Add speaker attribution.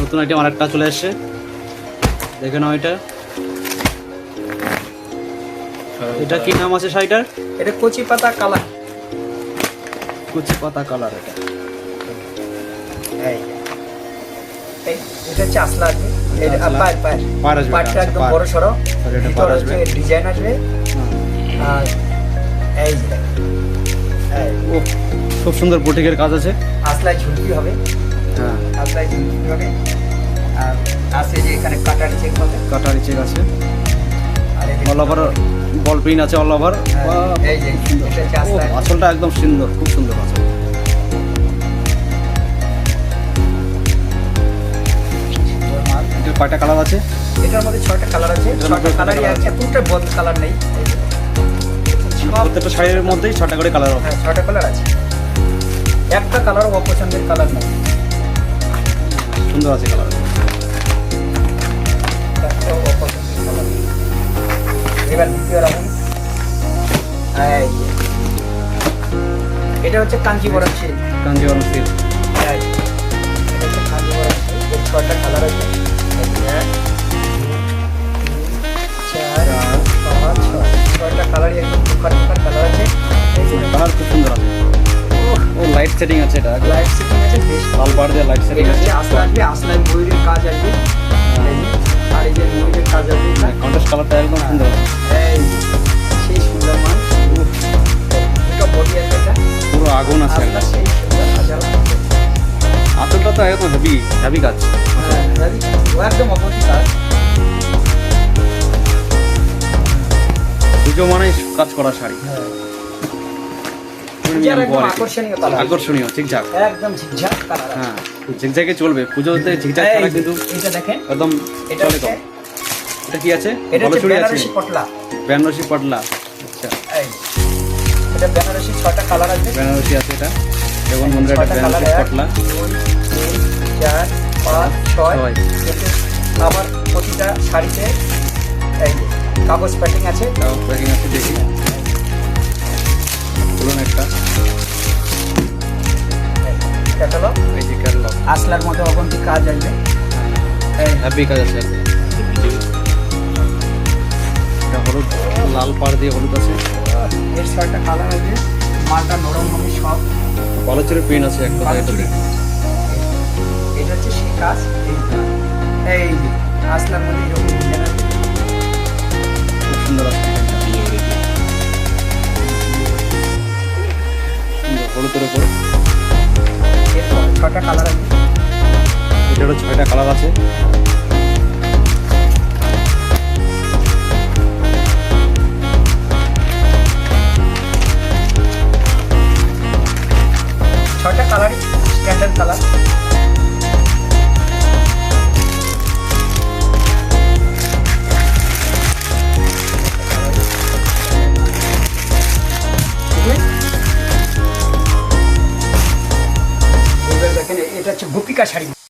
Speaker 1: নতুন আইটেম আরেকটা চলে আসছে, দেখে নাও। এটা কি নাম আছে শাড়িটার?
Speaker 2: এটা কচি পাতা কালার।
Speaker 1: কুচি পাতা কালার।
Speaker 2: এটা হচ্ছে আসলা আসবে, পাটটা একদম বড় সড়ো, ভিতর হচ্ছে ডিজাইন আসবে। আর এই
Speaker 1: খুব সুন্দর বুটিকের কাজ আছে।
Speaker 2: আসলায় ঝুলকি হবে,
Speaker 1: হ্যাঁ
Speaker 2: আসলায় ঝুলকি হবে। আর আছে যে এখানে কাটারি চেক হবে,
Speaker 1: কাটারি চেক আছে।
Speaker 2: আর
Speaker 1: অল ওভার বল প্রিন্ট আছে, অল ওভার।
Speaker 2: এই যে এটা হচ্ছে আসলায়।
Speaker 1: আসলটা একদম সুন্দর, খুব সুন্দর আসল। এটার কয়টা কালার আছে?
Speaker 2: এটার মধ্যে 6টা কালার আছে, 6টা কালারই আছে, কোনটা বদল কালার নেই।
Speaker 1: প্রত্যেকটা শাড়ির মধ্যেই 6টা করে কালার হবে।
Speaker 2: হ্যাঁ 6টা কালার আছে, একটা কালারও অপছন্দের কালার নেই।
Speaker 1: সুন্দর আছে কালার।
Speaker 2: একটাও অপছন্দের কালার নেই। এবার দ্বিতীয় রাউন্ড। এটা হচ্ছে কাঞ্জিবরম সিল্ক।
Speaker 1: কাঞ্জিবরম সিল্ক।
Speaker 2: এটা হচ্ছে কাঞ্জিবরম সিল্ক। এর 6টা কালার আছে, 1 2 3 4 5 6। 6টা কালারই একদম দুখার কালার আছে।
Speaker 1: কালার খুব সুন্দর আছে। ও লাইট সেটিং আছে, এটা
Speaker 2: লাইট সেটিং আছে, বেশ
Speaker 1: লাল পাড় দিয়ে লাইট সেটিং
Speaker 2: এটা
Speaker 1: আছে।
Speaker 2: হচ্ছে আসলা আসবে, আসলায় ময়ূরের কাজ আসবে। আর এই যে ময়ূরের কাজ আসবে,
Speaker 1: কন্ট্রাস্ট কালারটা একদম সুন্দর আছে।
Speaker 2: এই সেই সুন্দর মাল। দুটো বডি আছে, এটা
Speaker 1: পুরো আগুন আছে
Speaker 2: আসলা
Speaker 1: একদম।
Speaker 2: সেই সুন্দর সাজানো।
Speaker 1: আসলটা তো একদম হেভি হেভি কাজ।
Speaker 2: হ্যাঁ ও একদম অপোজিট কাজ।
Speaker 1: পুজো মানে কাজ করা শাড়ি।
Speaker 2: যার একদম আকর্ষণীয় কালার,
Speaker 1: আকর্ষণীয় ঝিকঝাক,
Speaker 2: একদম ঝিকঝাক কালার।
Speaker 1: হ্যাঁ ঝিকঝাকে চলবে পুজোতে, ঝিকঝাক ছাড়া কিন্তু
Speaker 2: এটা দেখেন,
Speaker 1: একদম
Speaker 2: এটা
Speaker 1: চলে
Speaker 2: হচ্ছে
Speaker 1: কম। এটা কি আছে?
Speaker 2: এটা হচ্ছে
Speaker 1: বলচুরি আছে,
Speaker 2: বেনারসি পটলা।
Speaker 1: বেনারসি পটলা। আচ্ছা,
Speaker 2: এই এটা বেনারসি 6টা কালার আছে।
Speaker 1: বেনারসি আছে এটা। দেখুন বন্ধুরা, এটা
Speaker 2: 6টা কালার,
Speaker 1: বেনারসি পটলা।
Speaker 2: 1 2 3 4 5 6। আবার প্রতিটা শাড়িতে এই কাগজ প্যাকিং আছে।
Speaker 1: তাও প্যাকিং আছে, দেখি বলুন একটা।
Speaker 2: ক্যাটালগ,
Speaker 1: এই যে ক্যাটালগ,
Speaker 2: আসলার মধ্যে অগন্তি কাজ আসবে।
Speaker 1: হ্যাপি কাজ আছে। এটা হলুদ, লাল পাড় দিয়ে হলুদ আছে।
Speaker 2: এর 6টা কালার আছে, মালটা নরম হবে সব।
Speaker 1: বলচুরি প্রিন্ট আছে একটা জুড়ে।
Speaker 2: এটা হচ্ছে সেই কাজ। এই যে আসলার মধ্যে এরকম ডিজাইন আছে,
Speaker 1: খুব সুন্দর আছে। হলুদের উপর
Speaker 2: এর 6টা কালার আছে।
Speaker 1: এটারও 6টা কালার আছে।
Speaker 2: ছয়টা কালারই স্ট্যান্ডার্ড কালার। দেখেন এটা হচ্ছে গোপিকা শাড়ি।